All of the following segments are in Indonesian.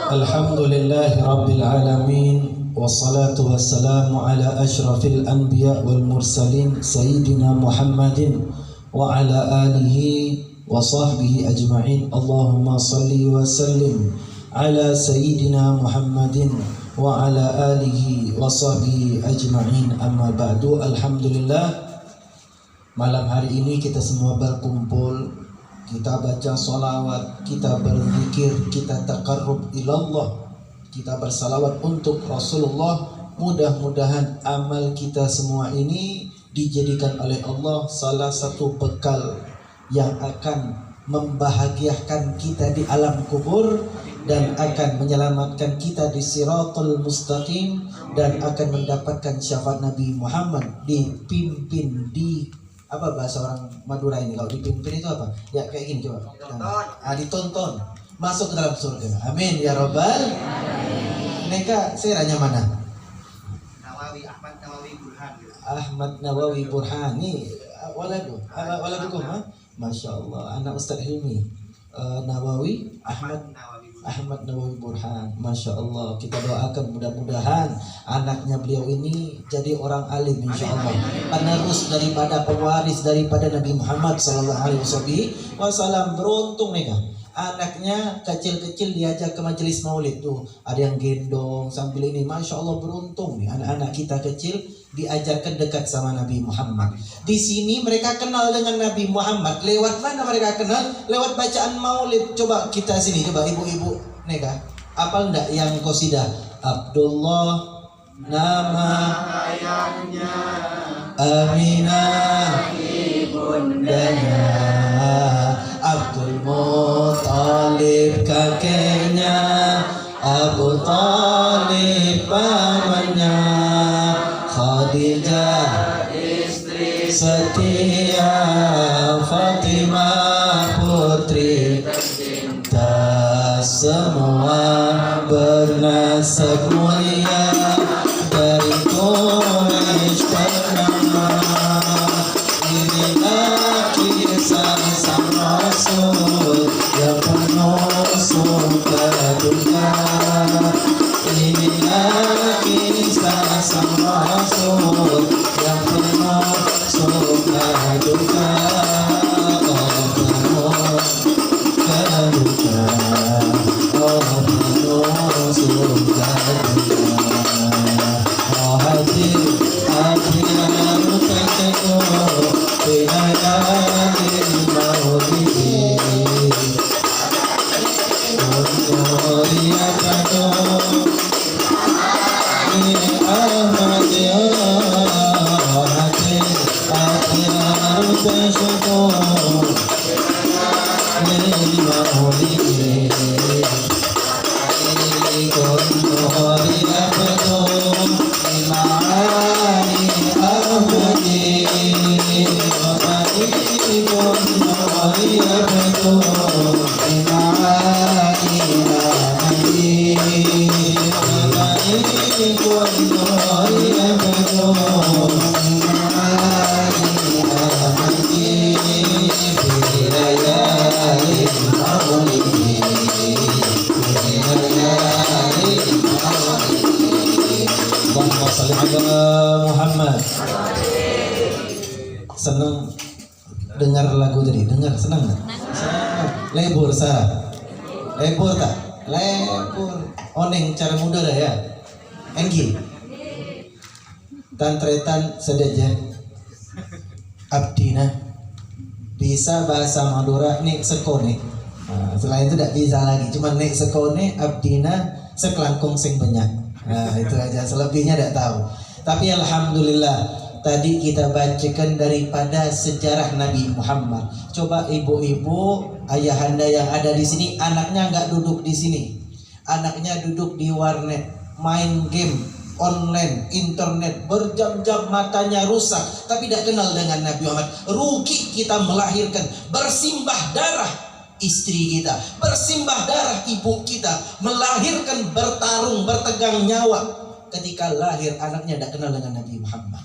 Alhamdulillahi Rabbil Alamin. Wassalatu wassalamu ala ashrafil anbiya wal mursalin Sayyidina Muhammadin wa ala alihi wa sahbihi ajma'in. Allahumma salli wa sallim ala Sayyidina Muhammadin wa ala alihi wa sahbihi ajma'in. Amma ba'du. Alhamdulillah, malam hari ini kita semua berkumpul, kita baca sholawat, kita berzikir, kita taqarrub ilallah, kita bersalawat untuk Rasulullah. Mudah-mudahan amal kita semua ini dijadikan oleh Allah salah satu bekal yang akan membahagiakan kita di alam kubur dan akan menyelamatkan kita di Siratul Mustaqim dan akan mendapatkan syafaat Nabi Muhammad, dipimpin di apa bahasa orang Madura ini, kalau dipimpin itu apa? Ya kayak gini coba. Ditonton masuk ke dalam surga. Amin ya robbal. Neka seranya mana? Ahmad Nawawi Burhan. Ahmad Nawawi Burhan. Ini waladukum ha? Masya Allah. Anak Ustaz Hilmi Nawawi Ahmad Nawawi Burhan. Masya Allah. Kita doakan mudah-mudahan anaknya beliau ini jadi orang alim insya Allah, penerus daripada pewaris daripada Nabi Muhammad SAW. Beruntung nih anaknya kecil-kecil diajak ke majelis maulid tuh, ada yang gendong sambil ini. Masya Allah, beruntung nih anak-anak kita kecil diajarkan dekat sama Nabi Muhammad. Di sini mereka kenal dengan Nabi Muhammad. Lewat mana mereka kenal? Lewat bacaan maulid. Coba kita sini, coba ibu-ibu neka, apal enggak yang qasidah? Abdullah nama ayahnya, Aminah ibundanya, Abdul Muttalib kakeknya, Abu Talib pamannya, Khadijah istri setia, Fatimah putri tercinta, semua bernasab mulia dari Quraisy ternama. Inilah kisah sang Rasul yang penuh surga dunia. Inilah kisah sang Rasul yang penuh surga dunia. Oh penuh keduka, oh penuh surga dunia. Oh hati yang terteguh Binayatil maulidi Muryakatuh Ini Ahmad ya hati yang tersyukur Ini maulidi Ini muryakatuh Imani Ahmadi Muhammad. Senang dengar lagu tadi, dengar senang nggak? Lebur sah, lebur tak? Lebur. Oneng cara muda dah ya. Enggi. Tantretan sedaja. Abdina. Bisa bahasa Madura nek sekone. Selain itu tidak bisa lagi. Cuma nek sekone, abdina sekelangkung sing banyak. Nah itu aja. Selebihnya tidak tahu. Tapi alhamdulillah, tadi kita bacakan daripada sejarah Nabi Muhammad. Coba ibu-ibu, ayahanda yang ada di sini, anaknya nggak duduk di sini, anaknya duduk di warnet, main game online, internet, berjam-jam, matanya rusak, tapi tidak kenal dengan Nabi Muhammad. Rugi kita melahirkan, bersimbah darah istri kita, bersimbah darah ibu kita, melahirkan, bertarung, bertegang nyawa. Ketika lahir anaknya tidak kenal dengan Nabi Muhammad.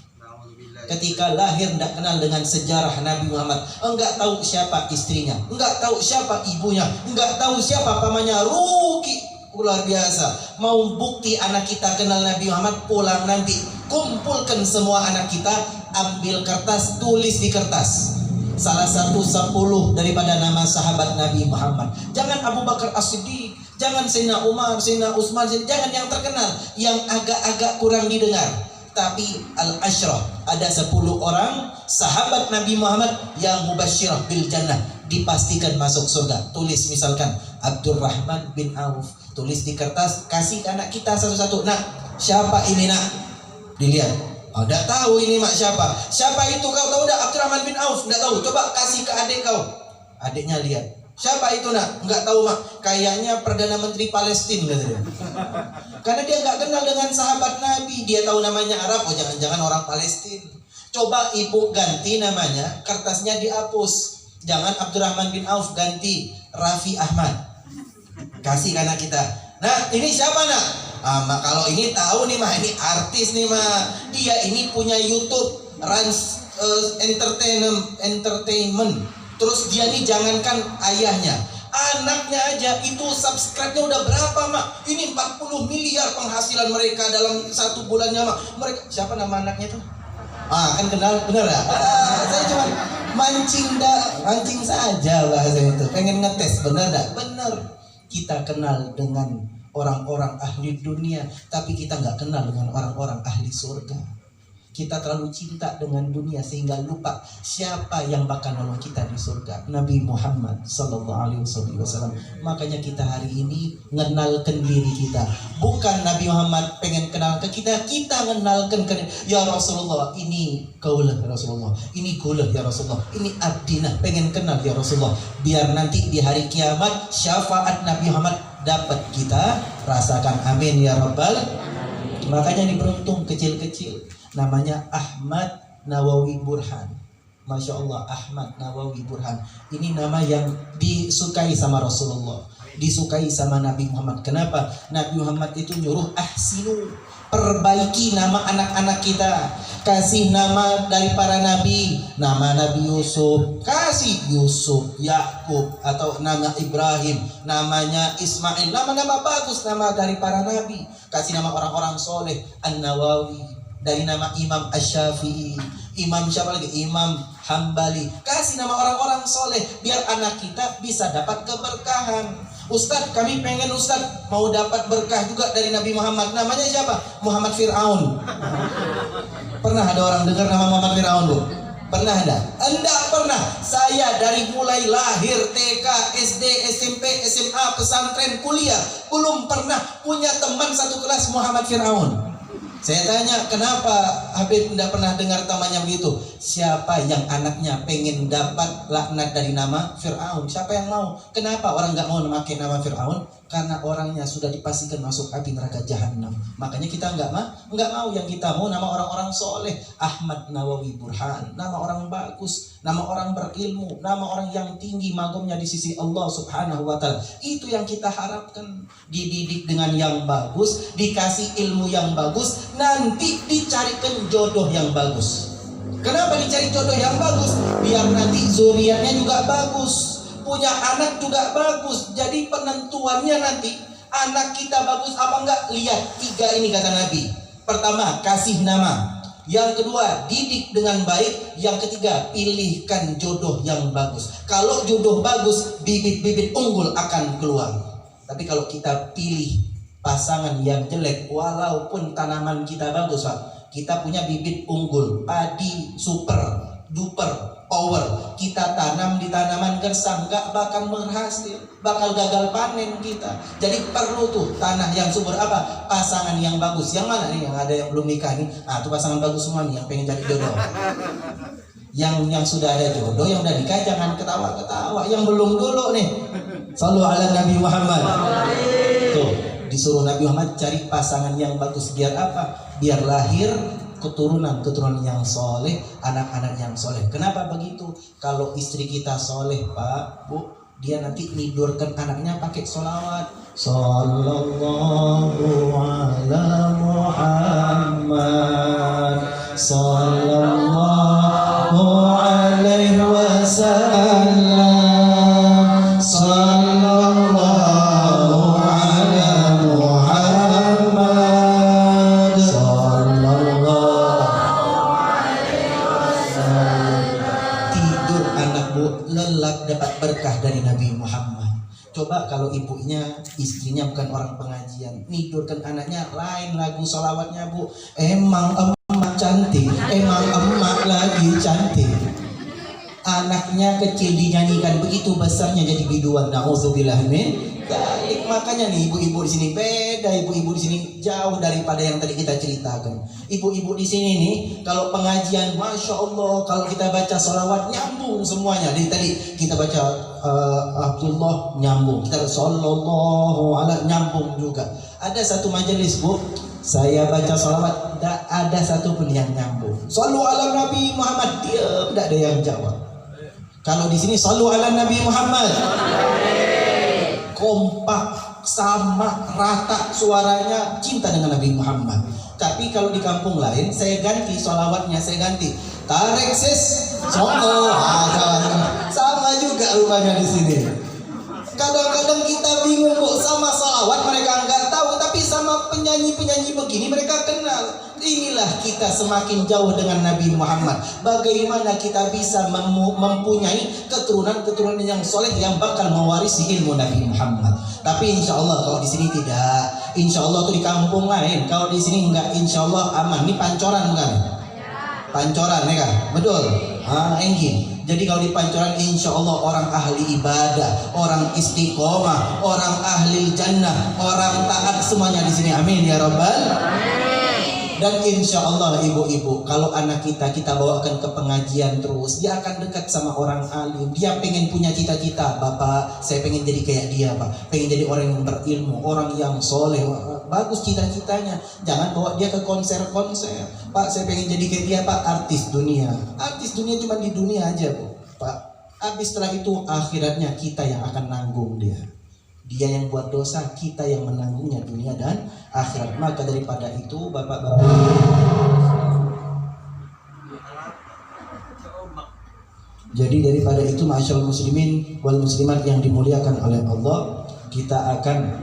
Ketika lahir tidak kenal dengan sejarah Nabi Muhammad, enggak tahu siapa istrinya, enggak tahu siapa ibunya, enggak tahu siapa pamannya. Rugi luar biasa. Mau bukti anak kita kenal Nabi Muhammad, pulang nanti kumpulkan semua anak kita, ambil kertas, tulis di kertas salah satu 10 daripada nama sahabat Nabi Muhammad. Jangan Abu Bakar As-Siddiq, jangan Sayyidina Umar, Sayyidina Utsman, jangan yang terkenal, yang agak-agak kurang didengar. Tapi al-asyrah, ada 10 orang sahabat Nabi Muhammad yang mubasyirah bil jannah, dipastikan masuk surga. Tulis misalkan Abdurrahman bin Auf, tulis di kertas, kasih ke anak kita satu-satu. Nak, siapa ini nak? Dilihat. Oh, enggak tahu ini mak siapa. Siapa itu, kau tahu enggak? Abdurrahman bin Auf. Enggak tahu. Coba kasih ke adik kau. Adiknya lihat. Siapa itu nak? Enggak tahu mak. Kayaknya Perdana Menteri Palestina katanya. Karena dia enggak kenal dengan sahabat Nabi. Dia tahu namanya Arab. Oh, jangan-jangan orang Palestina. Coba ibu ganti namanya, kertasnya dihapus. Jangan Abdurrahman bin Auf, ganti Raffi Ahmad. Kasih ke anak kita. Nah, ini siapa nak? Mak, kalau ini tahu nih mah, ini artis nih mah. Dia ini punya YouTube Rans Entertainment. Terus dia nih jangankan ayahnya, anaknya aja itu subscribe-nya udah berapa mak? Ini 40 miliar penghasilan mereka dalam 1 bulannya mak. Mereka, siapa nama anaknya tuh? Kan kenal, bener ya? Saya cuma mancing saja bahasa itu. Pengen ngetes, bener dah? Bener. Kita kenal dengan orang-orang ahli dunia, tapi kita nggak kenal dengan orang-orang ahli surga. Kita terlalu cinta dengan dunia sehingga lupa siapa yang bakal nolong kita di surga, Nabi Muhammad sallallahu alaihi wasallam. Makanya kita hari ini mengenalkan diri kita. Bukan Nabi Muhammad pengen kenal ke kita, kita mengenalkan ke ya Rasulullah, ini kaulah ya Rasulullah, ini kaulah ya Rasulullah, ini abdina, pengen kenal ya Rasulullah. Biar nanti di hari kiamat syafaat Nabi Muhammad dapat kita rasakan. Amin ya rabbal. Makanya ini beruntung kecil-kecil, namanya Ahmad Nawawi Burhan. Masya Allah, Ahmad Nawawi Burhan. Ini nama yang disukai sama Rasulullah, disukai sama Nabi Muhammad. Kenapa? Nabi Muhammad itu nyuruh ahsinu, perbaiki nama anak-anak kita. Kasih nama dari para nabi. Nama Nabi Yusuf, kasih Yusuf, Yakub, atau nama Ibrahim, namanya Ismail. Nama-nama bagus, nama dari para nabi. Kasih nama orang-orang soleh, An-Nawawi, dari nama Imam Asy-Syafi'i. Imam siapa lagi? Imam Hambali. Kasih nama orang-orang soleh biar anak kita bisa dapat keberkahan. Ustadz, kami pengen Ustadz mau dapat berkah juga dari Nabi Muhammad. Namanya siapa? Muhammad Fir'aun. Pernah ada orang dengar nama Muhammad Fir'aun bu? Pernah ada? Enggak pernah. Saya dari mulai lahir, TK, SD, SMP, SMA, pesantren, kuliah, belum pernah punya teman satu kelas Muhammad Fir'aun. Saya tanya, kenapa Habib tidak pernah dengar temannya begitu? Siapa yang anaknya pengen dapat laknat dari nama Fir'aun? Siapa yang mau? Kenapa orang nggak mau memakai nama Fir'aun? Karena orangnya sudah dipastikan masuk api neraka jahanam. Makanya kita nggak mau. Yang kita mau nama orang-orang soleh. Ahmad Nawawi Burhan, nama orang bagus, nama orang berilmu, nama orang yang tinggi magomnya di sisi Allah Subhanahu wa Ta'ala. Itu yang kita harapkan. Dididik dengan yang bagus, dikasih ilmu yang bagus, nanti dicarikan jodoh yang bagus. Kenapa dicari jodoh yang bagus? Biar nanti zuriatnya juga bagus, punya anak juga bagus. Jadi penentuannya nanti anak kita bagus apa enggak, lihat 3 ini kata Nabi. Pertama, kasih nama. Yang kedua, didik dengan baik. Yang ketiga, pilihkan jodoh yang bagus. Kalau jodoh bagus, bibit-bibit unggul akan keluar. Tapi kalau kita pilih pasangan yang jelek, walaupun tanaman kita bagus Pak, kita punya bibit unggul, padi super duper power, kita tanam di tanaman gersang, gak bakal berhasil, bakal gagal panen kita. Jadi perlu tuh tanah yang subur, apa? Pasangan yang bagus. Yang mana nih? Yang ada yang belum nikah nih, tuh pasangan bagus semua nih yang pengen jadi jodoh. Yang sudah ada jodoh, yang udah nikah jangan ketawa-ketawa. Yang belum dulu nih, shallu ala Nabi Muhammad. Tuh disuruh Nabi Muhammad cari pasangan yang bagus. Biar apa? Biar lahir keturunan yang soleh, anak-anak yang soleh. Kenapa begitu? Kalau istri kita soleh Pak, Bu, dia nanti nidurkan anaknya pakai sholawat. Sallallahu ala Muhammad, sallallahu alaihi wasallam, sallallahu ala berkah dari Nabi Muhammad. Coba kalau ibunya, istrinya bukan orang pengajian, nidurkan anaknya lain lagu sholawatnya, Bu. Emang emak cantik, emang emak lagi cantik. Anaknya kecil dinyanyikan, begitu besarnya jadi biduan. Nauzubillah min dzalik. Makanya nih ibu-ibu di sini beda, ibu-ibu di sini jauh daripada yang tadi kita ceritakan. Ibu-ibu di sini nih kalau pengajian, masya Allah, kalau kita baca sholawat nyambung semuanya. Dari tadi kita baca Abdullah nyambung, kita sallallahu alaihi nyambung juga. Ada satu majelis, Bu, saya baca sholawat, tidak ada satu pun yang nyambung. Sallu ala Nabi Muhammad, dia tidak ada yang jawab. Kalau di sini sallu ala Nabi Muhammad, kompak, sama, rata suaranya, cinta dengan Nabi Muhammad. Tapi kalau di kampung lain, saya ganti sholawatnya, saya ganti tarik sis, sama juga rupanya di sini. Kadang-kadang kita bingung, Bu, sama salawat mereka nggak tahu, tapi sama penyanyi-penyanyi begini mereka kenal. Inilah kita semakin jauh dengan Nabi Muhammad. Bagaimana kita bisa mempunyai keturunan-keturunan yang soleh yang bakal mewarisi ilmu Nabi Muhammad. Tapi insya Allah kalau di sini tidak, insya Allah tuh di kampung lain. Kalau di sini enggak, insya Allah aman. Ini Pancoran kan? Pancoran ya kan? Betul? Engin. Jadi kalau di Pancoran insya Allah orang ahli ibadah, orang istiqomah, orang ahli jannah, orang taat semuanya di sini. Amin ya Rabbal. Dan insya Allah ibu-ibu, kalau anak kita bawakan ke pengajian terus, dia akan dekat sama orang alim. Dia pengen punya cita-cita, Bapak, saya pengen jadi kayak dia, Pak. Pengen jadi orang yang berilmu, orang yang soleh. Bagus cita-citanya. Jangan bawa dia ke konser-konser. Pak, saya pengen jadi kayak dia, Pak, artis dunia. Artis dunia cuma di dunia aja, Bu, Pak. Habis setelah itu akhiratnya kita yang akan nanggung dia. Dia yang buat dosa, kita yang menanggungnya dunia dan akhirat. Maka daripada itu, Bapak-bapak, jadi daripada itu, ma'asyiral muslimin wal muslimat yang dimuliakan oleh Allah, kita akan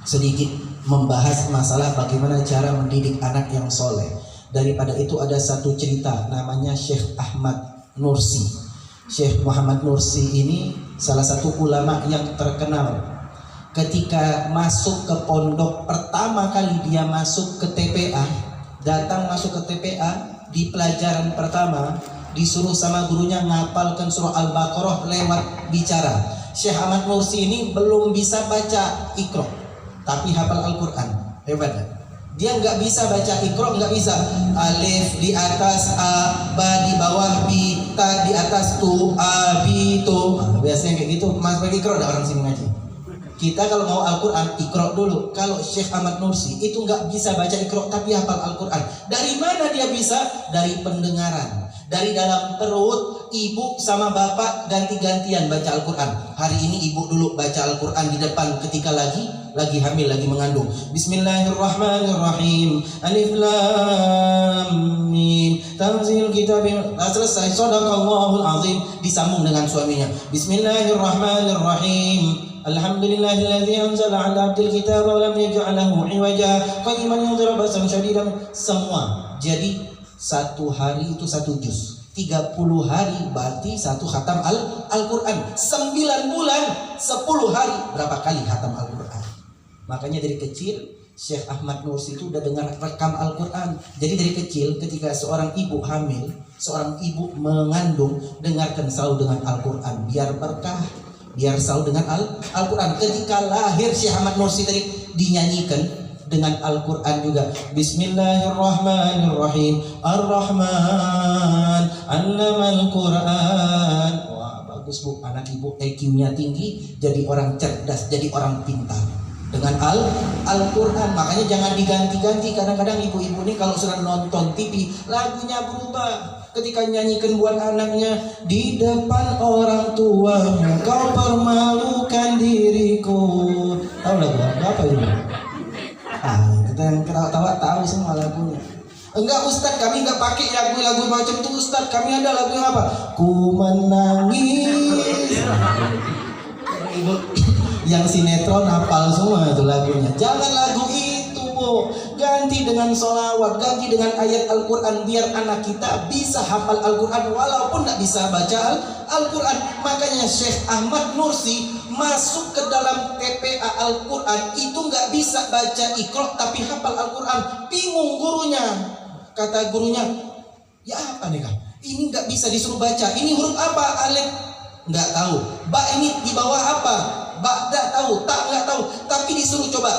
sedikit membahas masalah bagaimana cara mendidik anak yang soleh. Daripada itu ada satu cerita, namanya Syekh Ahmad Nursi. Syekh Muhammad Nursi ini salah satu ulama yang terkenal. Ketika masuk ke pondok pertama kali dia masuk ke TPA, datang masuk ke TPA, di pelajaran pertama disuruh sama gurunya ngapalkan surah Al-Baqarah lewat bicara. Syekh Ahmad Nursi ini belum bisa baca Iqra, tapi hafal Al-Quran. Hebat kan? Dia nggak bisa baca Iqra, nggak bisa. Alif di atas, A, ba di bawah, bi, ta di atas, tu, a, bi, tu. Biasanya kayak gitu. Mas bagi Iqra ada orang sini ngaji. Kita kalau mau Al-Quran, Iqra dulu. Kalau Syekh Ahmad Nursi itu nggak bisa baca Iqra tapi hafal Al-Quran. Dari mana dia bisa? Dari pendengaran. Dari dalam perut ibu sama bapak ganti-gantian baca Al-Quran. Hari ini ibu dulu baca Al-Quran di depan ketika lagi hamil, lagi mengandung. Bismillahirrahmanirrahim. Alif lam mim. Tanzil kitabim. Selesai. Shadaqallahul azim. Disambung dengan suaminya. Bismillahirrahmanirrahim. Alhamdulillahilladzi anzala 'ala 'abdil kitaba wa lam yaj'al lahu 'iwaja qayyiman yunzira ba'san syadidan. Semua. Jadi satu hari itu satu juz. 30 hari berarti satu khatam Al-Quran. 9 bulan 10 hari berapa kali khatam Al-Quran. Makanya dari kecil Syekh Ahmad Nursi itu udah dengar rekam Al-Quran. Jadi dari kecil ketika seorang ibu hamil, seorang ibu mengandung, dengarkan selalu dengan Al-Quran biar berkah, biar selalu dengan Al-Quran. Ketika lahir Syekh Ahmad Nursi tadi dinyanyikan dengan Al-Quran juga. Bismillahirrahmanirrahim. Ar-Rahman 'allamal Quran. Wah, bagus Bu, anak ibu IQ-nya tinggi, jadi orang cerdas, jadi orang pintar dengan Al-Quran. Makanya jangan diganti-ganti. Kadang-kadang ibu-ibu ini kalau sudah nonton TV lagunya berubah. Ketika nyanyikan buat anaknya, di depan orang tuamu kau permalukan diriku. Tahu lagu apa itu? Kita yang ketawa tahu semua lagunya. Enggak Ustadz, kami enggak pakai lagu-lagu macam itu Ustadz. Kami ada lagu yang apa? Ku menangis. Ibu yang sinetron hafal semua itu lagunya. Jangan lagu itu Bu. ganti dengan sholawat, ganti dengan ayat Al-Quran, biar anak kita bisa hafal Al-Quran walaupun tidak bisa baca Al-Quran. Makanya Syekh Ahmad Nursi masuk ke dalam TPA Al-Quran itu nggak bisa baca Iqra tapi hafal Al-Quran. Bingung gurunya, kata gurunya, ya apa nih kak? Ini nggak bisa disuruh baca. Ini huruf apa? Alif nggak tahu. Ba ini di bawah apa? Ba nggak tahu. Tak nggak tahu. Tapi disuruh coba.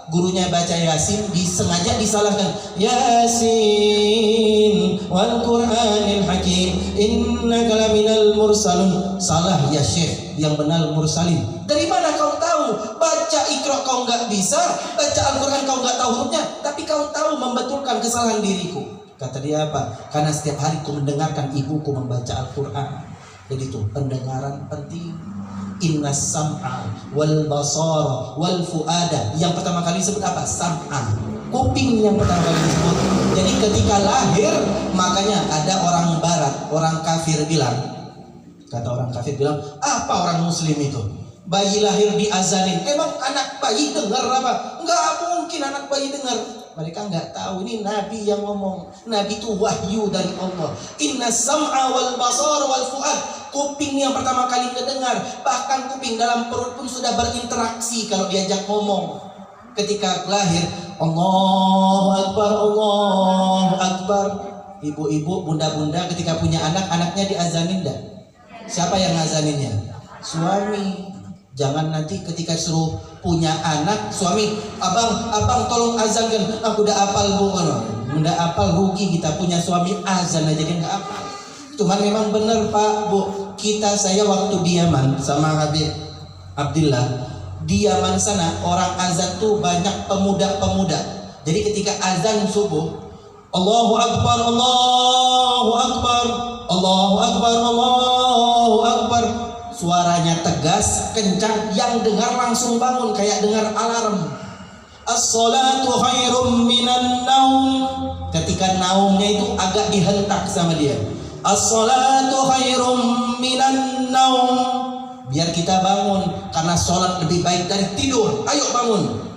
Gurunya baca Yasin, disengaja disalahkan. Yasin wal Qur'anil Hakim innaka laminal mursalun. Salah ya Syekh, yang benar mursalin. Dari mana kau tahu? Baca Iqra kau nggak bisa, baca Al-Quran kau nggak tahu hurufnya, tapi kau tahu membetulkan kesalahan diriku. Kata dia apa? Karena setiap hari ku mendengarkan ibuku membaca Al-Quran. Jadi itu pendengaran penting. Innas sam'a wal basara wal fuada. Yang pertama kali disebut apa? Sam'a. Kuping yang pertama kali disebut. Jadi ketika lahir, makanya ada orang barat, orang kafir bilang, kata orang kafir bilang, apa orang muslim itu? Bayi lahir diazanin. Emang anak bayi dengar apa? Enggak mungkin anak bayi dengar. Mereka nggak tahu, ini Nabi yang ngomong. Nabi itu wahyu dari Allah. Inna sam'a wal basar wal fuad. Kuping yang pertama kali kedengar. Bahkan kuping dalam perut pun sudah berinteraksi kalau diajak ngomong. Ketika lahir, Allahu Akbar, Allahu Akbar. Ibu-ibu, bunda-bunda ketika punya anak, anaknya diazanin dah. Siapa yang ngazaninnya? Suami. Jangan nanti ketika suruh punya anak, suami, abang tolong azankan. Aku udah apal bu, udah apal, rugi kita punya suami azan aja dia nggak apal. Cuman memang benar Pak Bu, saya waktu di Yaman sama Habib Abdillah, di Yaman sana orang azan tuh banyak pemuda-pemuda. Jadi ketika azan subuh, Allahu Akbar, Allahu Akbar, Allahu Akbar, Allahu Akbar. Suaranya tegas, kencang, yang dengar langsung bangun kayak dengar alarm. As-salatu khairum minan naum. Ketika naumnya itu agak dihentak sama dia. As-salatu khairum minan naum. Biar kita bangun, karena sholat lebih baik dari tidur. Ayo bangun.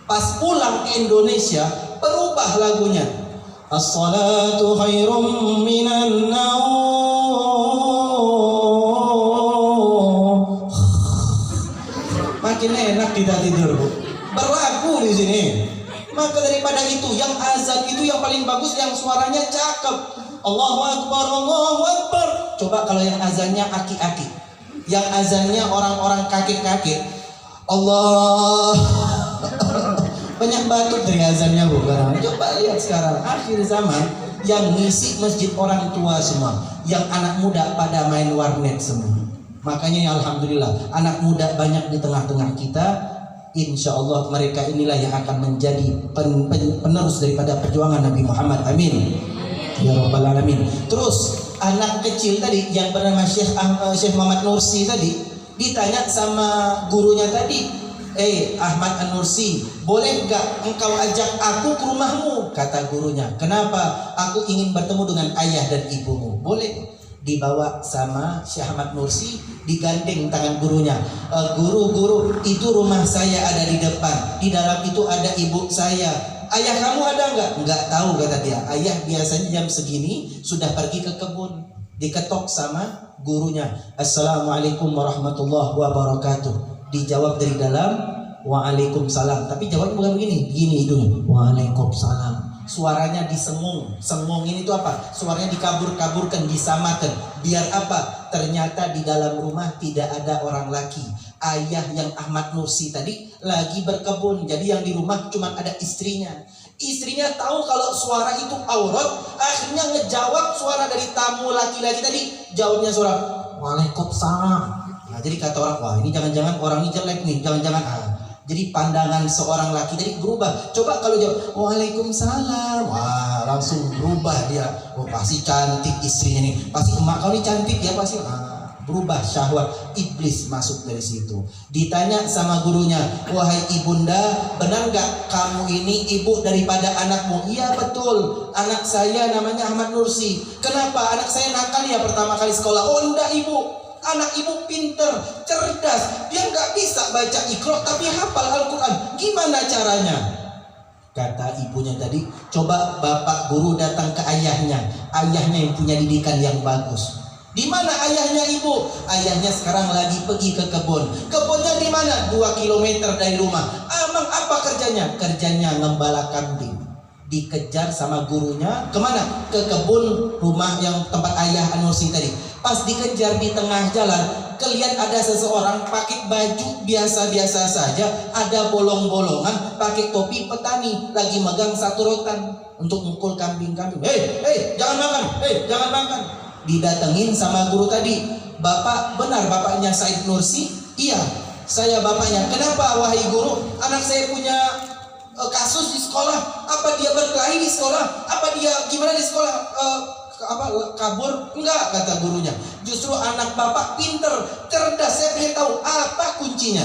Pas pulang ke Indonesia, berubah lagunya. As-salatu khairum minan naum. Makin enak kita tidur bu. Berlaku di sini. Maka daripada itu, yang azan itu yang paling bagus, yang suaranya cakep. Allahu Akbar, Allahu Akbar. Coba kalau yang azannya aki-aki, yang azannya orang-orang kakek-kakek, Allah. Banyak batut dari azannya bu. Coba lihat sekarang akhir zaman, yang ngisi masjid orang tua semua, yang anak muda pada main warnet semua. Makanya ya alhamdulillah anak muda banyak di tengah-tengah kita. Insya Allah mereka inilah yang akan menjadi penerus daripada perjuangan Nabi Muhammad. Amin ya rabbal alamin. Terus anak kecil tadi yang bernama Syekh Muhammad Nursi tadi ditanya sama gurunya tadi, Ahmad An-Nursi, boleh gak engkau ajak aku ke rumahmu? Kata gurunya, kenapa? Aku ingin bertemu dengan ayah dan ibumu. Boleh. Dibawa sama Syekh Ahmad Nursi, digandeng tangan gurunya. Guru, itu rumah saya ada di depan. Di dalam itu ada ibu saya. Ayah kamu ada nggak? Nggak tahu kata dia. Ayah biasanya jam segini sudah pergi ke kebun. Diketok sama gurunya. Assalamualaikum warahmatullahi wabarakatuh. Dijawab dari dalam, waalaikumsalam. Tapi jawabnya bukan begini, begini hidungnya. Waalaikumsalam. Suaranya disengung. Sengung ini tuh apa? Suaranya dikabur-kaburkan, disamakan. Biar apa? Ternyata di dalam rumah tidak ada orang laki. Ayah yang Ahmad Nursi tadi lagi berkebun. Jadi yang di rumah cuma ada istrinya. Istrinya tahu kalau suara itu aurat, akhirnya ngejawab suara dari tamu laki-laki tadi. Jawabnya suara Waalaikumsalam. Nah, jadi kata orang, wah ini jangan-jangan orang ini jelek nih, jangan-jangan. Jadi pandangan seorang laki tadi berubah. Coba kalau jawab Waalaikumsalam, wah langsung berubah dia. Oh pasti cantik istrinya nih, pasti emak kau ini cantik ya pasti. Berubah syahwat, iblis masuk dari situ. Ditanya sama gurunya, wahai ibunda, benar gak kamu ini ibu daripada anakmu? Iya betul, anak saya namanya Ahmad Nursi. Kenapa? Anak saya nakal ya pertama kali sekolah. Oh enggak ibu, anak ibu pinter, cerdas. Dia nggak bisa baca Iqra tapi hafal Al-Quran. Gimana caranya? Kata ibunya tadi, coba bapak guru datang ke ayahnya yang punya didikan yang bagus. Di mana ayahnya ibu? Ayahnya sekarang lagi pergi ke kebun. Kebunnya di mana? 2 kilometer dari rumah. Amang apa kerjanya? Kerjanya ngembala kambing. Dikejar sama gurunya kemana? Ke kebun rumah yang tempat ayah Anursi tadi. Pas dikejar di tengah jalan, kelihatan ada seseorang pakai baju biasa-biasa saja, ada bolong-bolongan, pakai topi petani, lagi megang satu rotan untuk mukul kambing-kambing. Hei, jangan makan, jangan makan. Didatengin sama guru tadi. Bapak, benar bapaknya Said Nursi? Iya, saya bapaknya. Kenapa wahai guru? Anak saya punya kasus di sekolah. Apa dia berkelahi di sekolah? Apa dia gimana di sekolah? Kabur? Enggak, kata gurunya. Justru anak bapak pinter, cerdas. Saya pengen tahu apa kuncinya.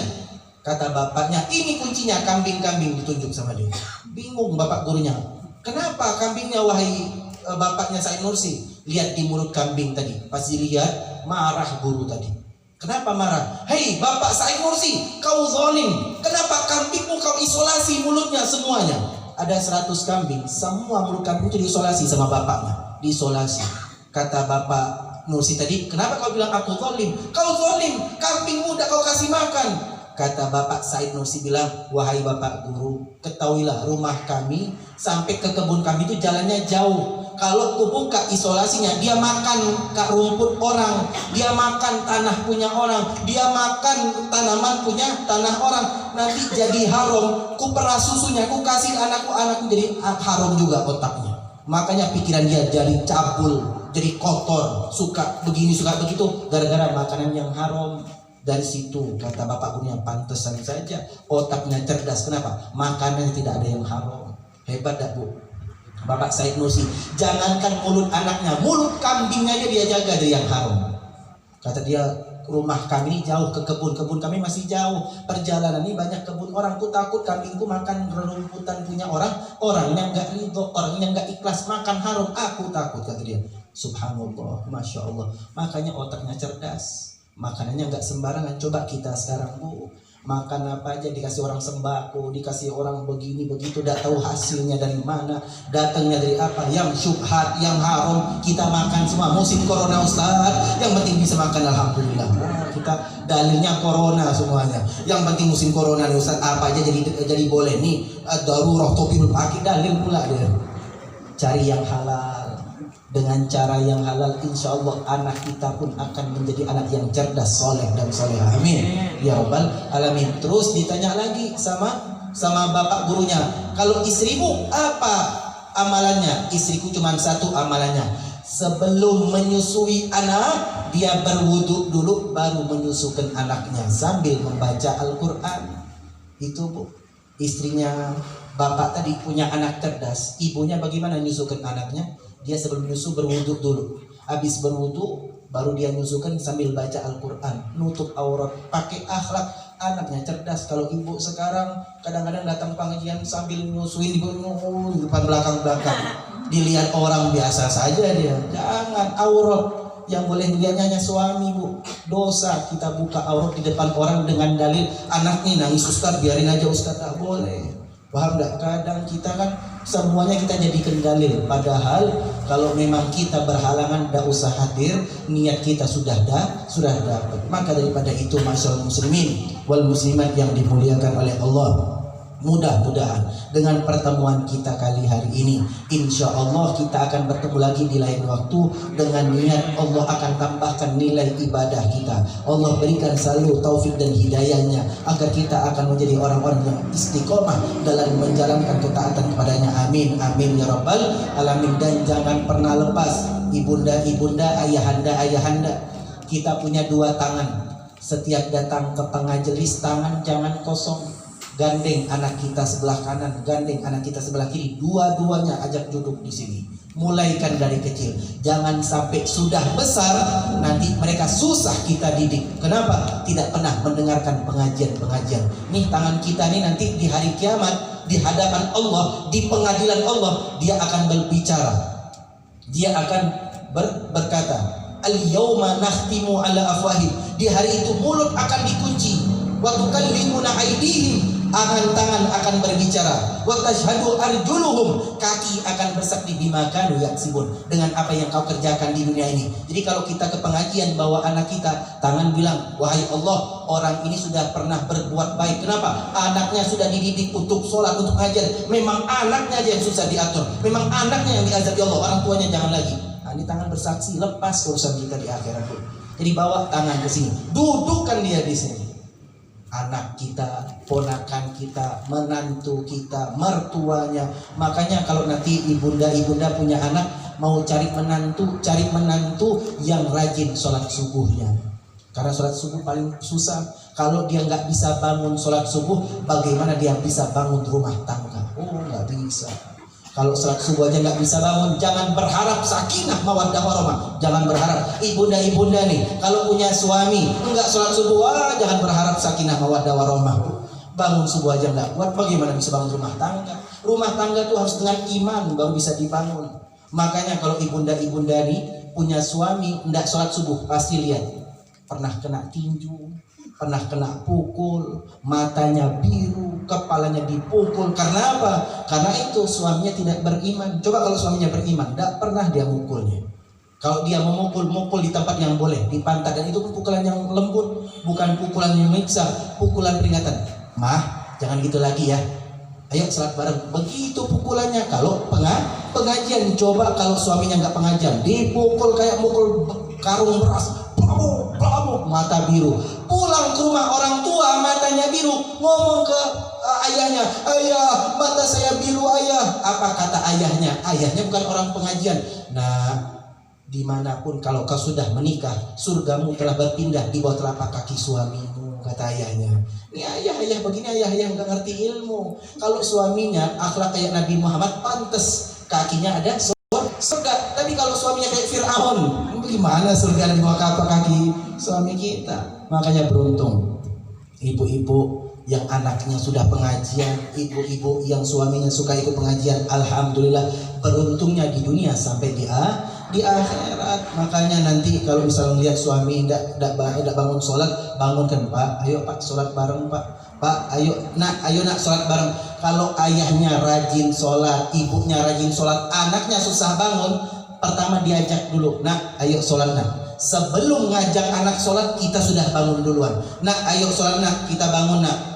Kata bapaknya, ini kuncinya, kambing-kambing. Ditunjuk sama dia. Bingung bapak gurunya. Kenapa kambingnya wahai bapaknya Said Nursi? Lihat di mulut kambing tadi. Pas dilihat, marah guru tadi. Kenapa marah? Hei bapak Said Nursi, kau zalim. Kenapa kambingmu kau isolasi mulutnya semuanya? Ada 100 kambing, semua mulut kambing itu diisolasi sama bapaknya. Diisolasi. Kata bapak Nursi tadi, kenapa kau bilang aku zalim? Kau zalim, kambingmu udah kau kasih makan. Kata bapak Said Nursi bilang, wahai bapak guru, ketahuilah rumah kami sampai ke kebun kami itu jalannya jauh. Kalau ku buka isolasinya, dia makan rumput orang, dia makan tanah punya orang, dia makan tanaman punya tanah orang. Nanti jadi haram. Ku peras susunya, ku kasih anakku jadi haram juga otaknya. Makanya pikiran dia jadi cabul, jadi kotor, suka begini, suka begitu, gara-gara makanan yang haram. Dari situ kata bapak gurunya, pantesan saja otaknya cerdas. Kenapa? Makanannya tidak ada yang haram. Hebat dah bu Bapak Said Nursi. Jangankan mulut anaknya, mulut kambingnya aja dia jaga dari yang haram. Kata dia, rumah kami ini jauh ke kebun kami masih jauh. Perjalanan ini banyak kebun orang. Ku takut kambingku makan rumputan punya orangnya nggak ridho, orangnya nggak ikhlas makan haram. Aku takut, kata dia. Subhanallah, masya Allah. Makanya otaknya cerdas. Makanannya nggak sembarangan. Coba kita sekarang bu, makan apa aja dikasih orang sembako, dikasih orang begini begitu, tidak tahu hasilnya dari mana, datangnya dari apa, yang syubhat, yang haram kita makan semua. Musim corona Ustaz, yang penting bisa makan alhamdulillah. Kita dalilnya corona semuanya. Yang penting musim corona nih Ustaz, apa aja jadi boleh nih. Darurah tobibul pakai dalil pula dia. Cari yang halal. Dengan cara yang halal, insya Allah anak kita pun akan menjadi anak yang cerdas, soleh dan solehah. Amin. Ya Rabbal Alamin. Terus ditanya lagi sama bapak gurunya, kalau istrimu apa amalannya? Istriku cuma satu amalannya. Sebelum menyusui anak, dia berwudu dulu baru menyusukan anaknya sambil membaca Al-Quran. Itu bu, istrinya bapak tadi punya anak cerdas. Ibunya bagaimana menyusukan anaknya? Dia sebelum nyusu berwudu dulu. Habis berwudu baru dia nyusukan sambil baca Al-Quran, nutup aurat, pakai akhlak. Anaknya cerdas. Kalau ibu sekarang kadang-kadang datang pengajian sambil nyusuin di depan belakang. Dilihat orang biasa saja dia. Jangan aurat. Yang boleh dilihatnya hanya suami bu. Dosa kita buka aurat di depan orang dengan dalil anak nih nangis Ustaz, biarin aja Ustaz. Tak boleh. Paham tak? Kadang kita kan semuanya kita jadikan dalil. Padahal kalau memang kita berhalangan, tidak usah hadir. Niat kita sudah dapat. Maka daripada itu, masyaallah muslimin wal muslimat yang dimuliakan oleh Allah, mudah-mudahan dengan pertemuan kita kali hari ini, insya Allah kita akan bertemu lagi di lain waktu. Dengan niat Allah akan tambahkan nilai ibadah kita. Allah berikan selalu taufik dan hidayahnya agar kita akan menjadi orang-orang yang istiqomah dalam menjalankan ketaatan kepadanya. Amin, amin ya Rabbal Alamin. Dan jangan pernah lepas ibunda-ibunda, ayahanda. Kita punya 2 tangan. Setiap datang ke pengajelis, tangan jangan kosong. Gandeng anak kita sebelah kanan, gandeng anak kita sebelah kiri, dua-duanya ajak duduk di sini. Mulaikan dari kecil, jangan sampai sudah besar nanti mereka susah kita didik. Kenapa? Tidak pernah mendengarkan pengajian. Nih tangan kita nih nanti di hari kiamat, di hadapan Allah, di pengadilan Allah, dia akan berbicara. Dia akan berkata, al-yawma nakhtimu ala afwahim. Di hari itu mulut akan dikunci. Wa tukallimuna aydihim. tangan akan berbicara, wa tashhadu arjuluhum, kaki akan bersaksi bima kanu yaksibun, dengan apa yang kau kerjakan di dunia ini. Jadi kalau kita ke pengajian bawa anak kita, tangan bilang, wahai Allah, orang ini sudah pernah berbuat baik. Kenapa? Anaknya sudah dididik untuk sholat, untuk ngajar. Memang anaknya aja yang susah diatur, memang anaknya yang diazab Allah, orang tuanya jangan lagi. Nah, ini tangan bersaksi, lepas urusan kita di akhirat. Jadi bawa tangan ke sini, dudukkan dia di sini. Anak kita, ponakan kita, menantu kita, mertuanya. Makanya kalau nanti ibunda punya anak, mau cari menantu yang rajin sholat subuhnya. Karena sholat subuh paling susah. Kalau dia nggak bisa bangun sholat subuh, bagaimana dia bisa bangun rumah tangga? Oh, nggak bisa. Kalau sholat subuh aja nggak bisa bangun, jangan berharap sakinah mawaddah warahmah. Jangan berharap. Ibunda nih, kalau punya suami nggak sholat subuh, jangan berharap sakinah mawaddah warahmah. Bangun subuh aja nggak kuat, bagaimana bisa bangun rumah tangga? Rumah tangga tuh harus dengan iman baru bisa dibangun. Makanya kalau ibunda nih punya suami nggak sholat subuh, pasti lihat pernah kena tinju, pernah kena pukul, matanya biru, kepalanya dipukul. Karena apa? Karena itu suaminya tidak beriman. Coba kalau suaminya beriman, tidak pernah dia mukulnya. Kalau dia mukul di tempat yang boleh, di pantat, dan itu pukulan yang lembut, bukan pukulan yang menyiksa, pukulan peringatan. Mah, jangan gitu lagi ya. Ayo sholat bareng. Begitu pukulannya. Kalau pengajian, coba kalau suaminya nggak pengajian, dipukul kayak mukul karung beras. Mata biru, pulang ke rumah orang tua matanya biru, ngomong ke ayahnya, ayah mata saya biru ayah. Apa kata ayahnya? Ayahnya bukan orang pengajian. Nah, dimanapun kalau kau sudah menikah, surgamu telah berpindah di bawah telapak kaki suamimu, kata ayahnya. Ini ayah begini, ayah yang nggak ngerti ilmu. Kalau suaminya akhlak kayak Nabi Muhammad, pantas kakinya ada surga. Tapi kalau suaminya kayak Fir'aun, gimana surga ada di bawah telapak kaki suami kita? Makanya beruntung ibu-ibu yang anaknya sudah pengajian, ibu-ibu yang suaminya suka ikut pengajian. Alhamdulillah, beruntungnya di dunia sampai di akhirat. Makanya nanti kalau misalnya lihat suami tidak bangun sholat, bangunkan, Pak, ayo Pak sholat bareng Pak, ayo nak sholat bareng. Kalau ayahnya rajin sholat, ibunya rajin sholat, anaknya susah bangun, pertama diajak dulu, nak ayo sholat nak. Sebelum ngajak anak sholat, kita sudah bangun duluan. Nak ayo sholat nak, kita bangun nak.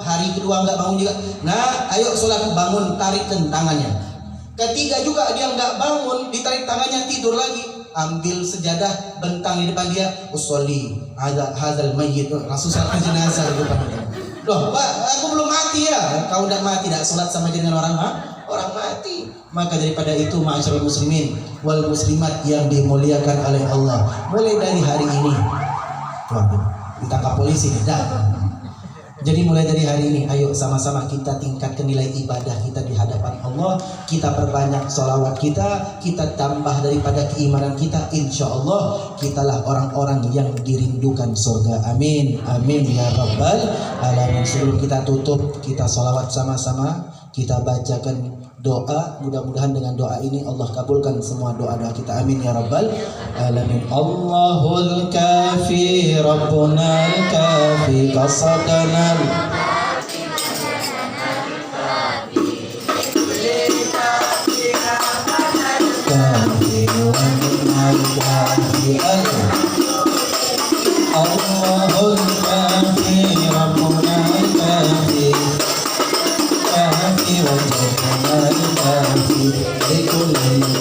Hari kedua nggak bangun juga, nah ayo sholat, bangun, tarikkan tangannya. Ketiga juga dia nggak bangun, ditarik tangannya, tidur lagi. Ambil sejadah, bentang di depan dia, usolli hadzal mayyit, langsung salat jenazah di depan dia. Loh Pak, aku belum mati ya. Kau udah mati, tidak sholat sama dengan orang mati. Maka daripada itu, ma'asyiral muslimin wal muslimat yang dimuliakan oleh Allah, mulai dari hari ini, ditangkap polisi tidak. Jadi mulai dari hari ini, ayo sama-sama kita tingkatkan nilai ibadah kita di hadapan Allah. Kita perbanyak sholawat kita tambah daripada keimanan kita. Insya Allah kitalah orang-orang yang dirindukan surga. Amin, amin ya rabbal alamin. Sebelum kita tutup, kita sholawat sama-sama. Kita bacakan doa, mudah-mudahan dengan doa ini Allah kabulkan semua doa-doa kita. Amin ya rabbal alamin. Allahul kafi rabbunal kafi qasadanal kafi wa minal kafi. Allahul kafi rabbunal kafi kafi wa minal kafi likul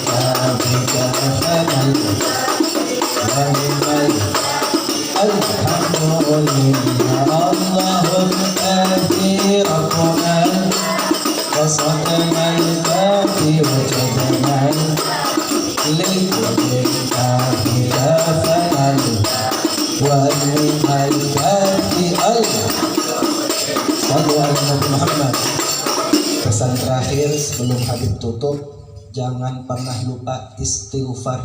kafi kafamal wa minal alhamdulillah. Allahul kafi rabbunal qasadanal kafi wa jadnal likul kafi kafamal wa minal kafi sallu ala Nabi Muhammad. Pesan terakhir sebelum Habib tutup, jangan pernah lupa istighfar.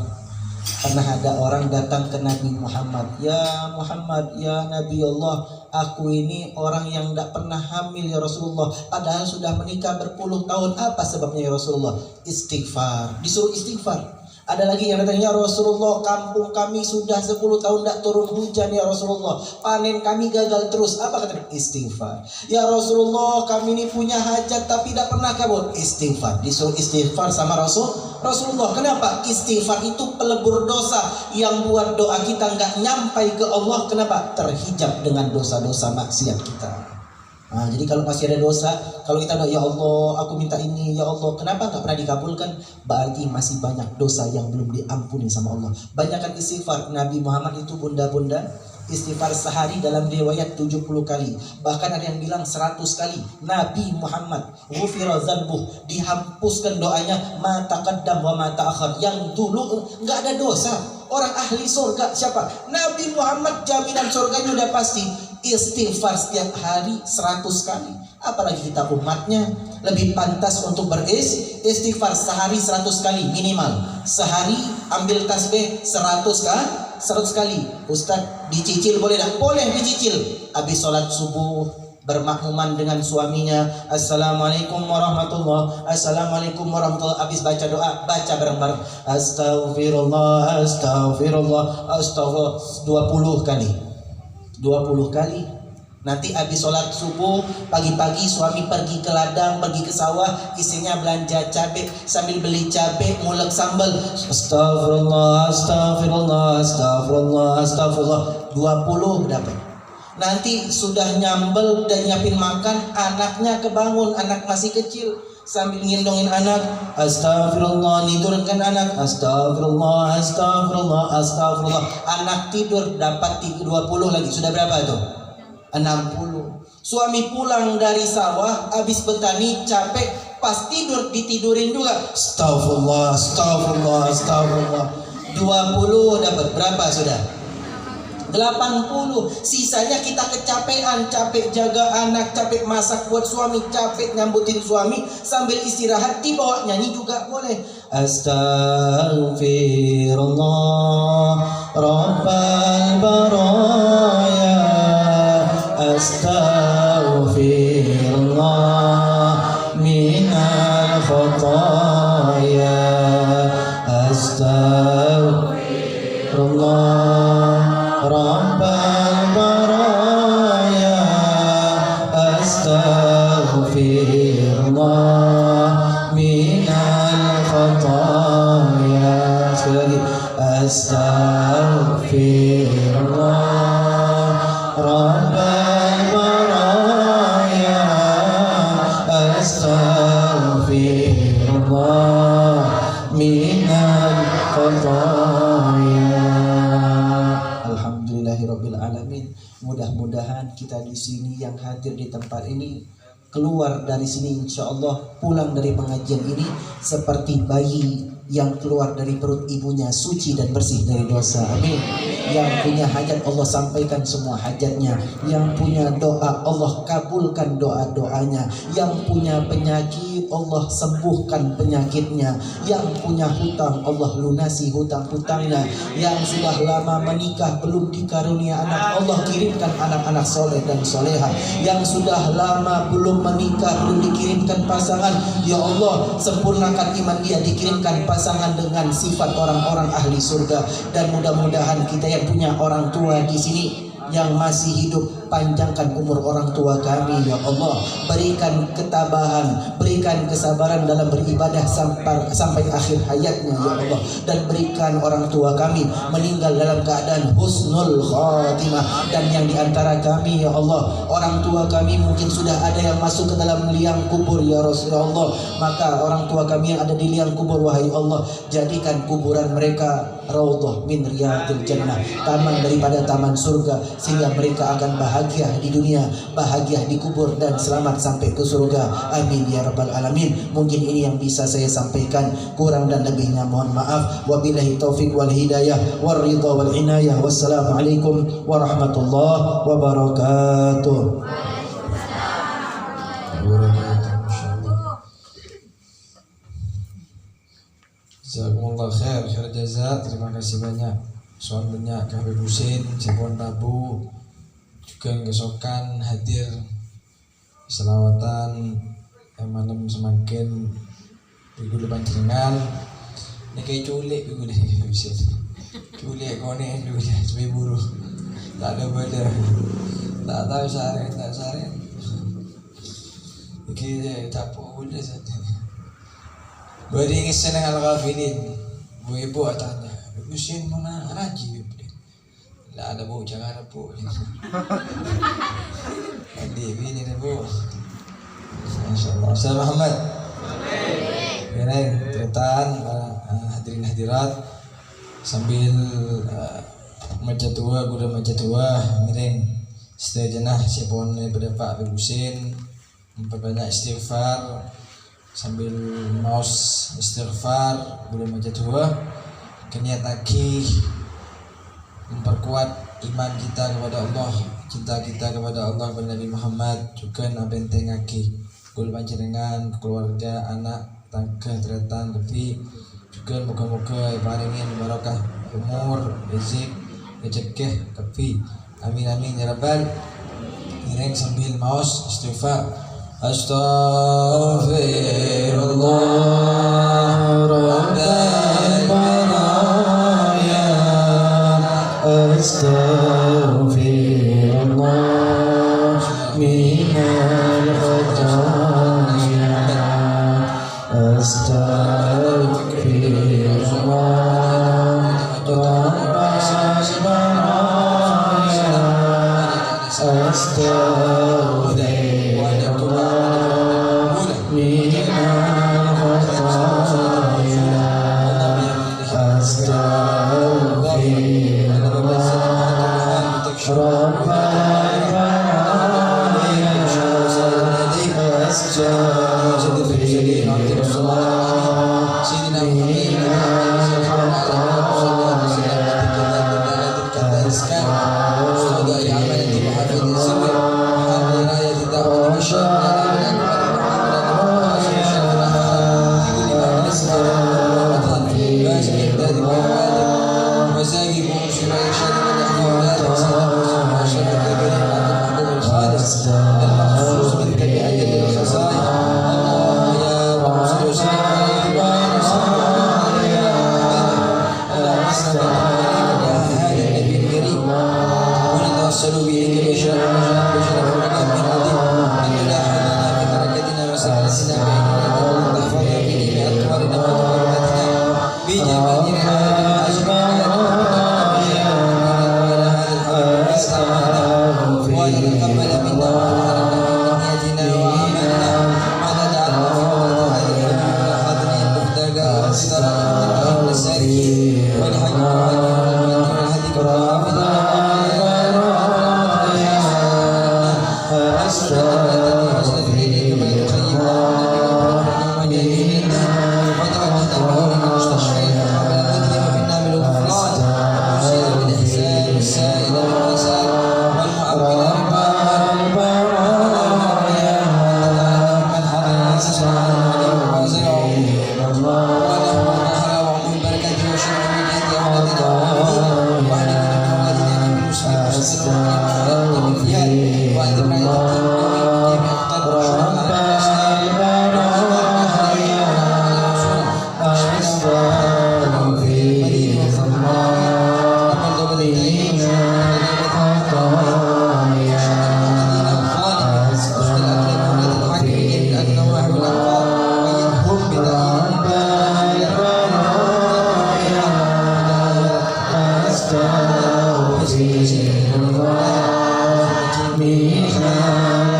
Pernah ada orang datang ke Nabi Muhammad, ya Muhammad, ya Nabi Allah, aku ini orang yang tidak pernah hamil ya Rasulullah, padahal sudah menikah berpuluh tahun. Apa sebabnya ya Rasulullah? Istighfar. Disuruh istighfar. Ada lagi yang datang, ya Rasulullah, kampung kami sudah 10 tahun tidak turun hujan ya Rasulullah. Panen kami gagal terus. Apa kata? Istighfar. Ya Rasulullah, kami ini punya hajat tapi tidak pernah kabul. Istighfar. Disuruh istighfar sama Rasulullah. Kenapa? Istighfar itu pelebur dosa yang buat doa kita nggak nyampai ke Allah. Kenapa? Terhijab dengan dosa-dosa maksiat kita. Nah, jadi kalau masih ada dosa, kalau kita doa, ya Allah, aku minta ini, ya Allah, kenapa nggak pernah dikabulkan? Berarti masih banyak dosa yang belum diampuni sama Allah. Banyakkan istighfar. Nabi Muhammad itu bunda-bunda istighfar sehari dalam riwayat 70 kali. Bahkan ada yang bilang 100 kali. Nabi Muhammad ghufira dzanbuh, dihapuskan doanya, ma taqaddam wa ma ta'akhir. Yang dulu nggak ada dosa. Orang ahli surga siapa? Nabi Muhammad, jaminan surganya udah pasti. Istighfar setiap hari 100 kali. Apalagi kita umatnya, lebih pantas untuk beristighfar sehari 100 kali minimal. Sehari ambil tasbih 100 kali. Ustaz, dicicil boleh tak? Boleh dicicil. Habis sholat subuh bermakmuman dengan suaminya, Assalamualaikum warahmatullah, Assalamualaikum warahmatullah. Habis baca doa, baca bareng-bareng, Astaghfirullah, Astaghfirullah, Astaghfirullah 20 kali. 20 kali. Nanti habis sholat subuh, pagi-pagi suami pergi ke ladang, pergi ke sawah, istrinya belanja cabai, sambil beli cabai, ngulek sambal, Astagfirullah, Astagfirullah, Astagfirullah, Astagfirullah, 20 dapat. Nanti sudah nyambel dan nyiapin makan, anaknya kebangun, anak masih kecil, sambil ngendongin anak, Astagfirullah, tidurkan anak, Astagfirullah, Astagfirullah, Astagfirullah. Anak tidur dapat 20 lagi. Sudah berapa itu? 60. Suami pulang dari sawah, habis bertani, capek, pas tidur ditidurin juga, Astagfirullah, Astagfirullah, Astagfirullah. 20 dapat berapa sudah? 80. Sisanya kita kecapean, capek jaga anak, capek masak buat suami, capek nyambutin suami, sambil istirahat dibawa nyanyi juga boleh. Astaghfirullah Rabbal baraya, Astaghfirullah minal khataya, Astaghfirullah Rabbal baraya, Astaghfirullah minal khataya. Sekali lagi, Astaghfirullah Rabbal baraya, Astaghfirullah minal khataya. Alhamdulillahirabbil alamin. Mudah-mudahan kita di sini yang hadir di tempat ini keluar dari sini insyaallah, pulang dari pengajian ini seperti bayi yang keluar dari perut ibunya suci dan bersih dari dosa. Amin. Yang punya hajat Allah sampaikan semua hajatnya. Yang punya doa Allah kabulkan doa-doanya. Yang punya penyakit Allah sembuhkan penyakitnya. Yang punya hutang Allah lunasi hutang-hutangnya. Yang sudah lama menikah belum dikarunia anak, Allah kirimkan anak-anak soleh dan soleha. Yang sudah lama belum menikah, belum dikirimkan pasangan, ya Allah sempurnakan iman dia, dikirimkan pasangan dengan sifat orang-orang ahli surga. Dan mudah-mudahan kita yang punya orang tua di sini yang masih hidup, panjangkan umur orang tua kami ya Allah. Berikan ketabahan, berikan kesabaran dalam beribadah sampai akhir hayatnya ya Allah. Dan berikan orang tua kami meninggal dalam keadaan husnul khatimah. Dan yang diantara kami ya Allah, orang tua kami mungkin sudah ada yang masuk ke dalam liang kubur ya Rasulullah. Maka orang tua kami yang ada di liang kubur, wahai Allah, jadikan kuburan mereka raudhah min riyadil jannah, taman daripada taman surga, sehingga mereka akan bahagia di dunia, bahagia di kubur, dan selamat sampai ke surga. Amin ya rabbal alamin. Mungkin ini yang bisa saya sampaikan, kurang dan lebihnya mohon maaf. Wabillahi taufik wal hidayah wal ridha wal inayah. Wassalamualaikum warahmatullahi wabarakatuh. Jazakumullah khair, khair jaza. Terima kasih banyak. Soal banyak Habib Husin, Jepun Rabu juga ngesokan hadir selawatan malam semakin minggu depan jenengan. Ni kayak culik juga deh bisa. Culik konek juga sebagai buruh. Tak ada benda. Tak tahu seharian, tak seharian. Kita capuk boleh saja. Beri senang al-ghafilin. Bu ibu tanya, Husin mana raji? Lah ada bu jangan bu. Adi ini nih bu. Masyaallah. Ustaz Muhammad. Baik, tertaan hadirin hadirat sambil maja tua guna maja tua miring setejenah siapun daripada Pak Habib Husin memperbanyak istighfar sambil maus istighfar guna maja tua keniat lagi memperkuat iman kita kepada Allah, cinta kita kepada Allah dan Nabi Muhammad juga nabenteng lagi gul panjenengan keluarga anak tangga terdatang lebih juga moga-moga ibaringin barakah umur rezeki rezeki tapi amin amin ya rabbal alamin sambil maus istighfar astaghfirullah rabbal baraya astaghfirullah minal khataya astaghfirullah Astaghfirullah minal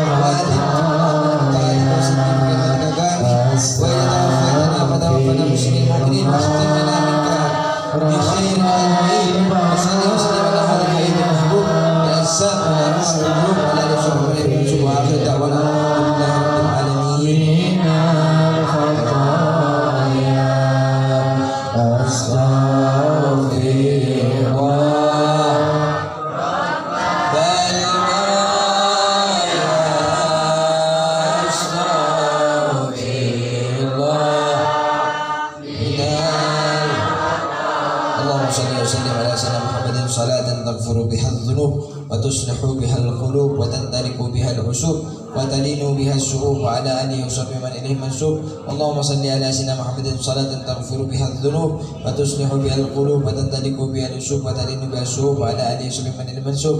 العصوب وتلين بها الشعوب وعلى آله وصحبه من إليه منسوب اللهم صل على سيدنا محمد صلاة تغفر بها الذنوب وتصلح بها القلوب وتندلق بها العصوب وتلين بها الشعوب وعلى آله وصحبه من إليه منسوب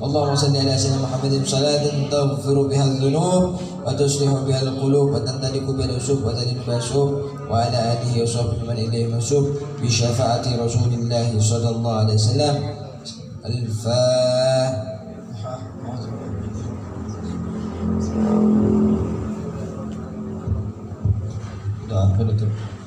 اللهم صل على سيدنا محمد صلاة تغفر بها الذنوب وتصلح بها القلوب وتندلق بها العصوب وتلين بها الشعوب وعلى آله وصحبه من إليه منسوب بشفاعة رسول الله صلى الله عليه وسلم الفاتحة. Doa penutup.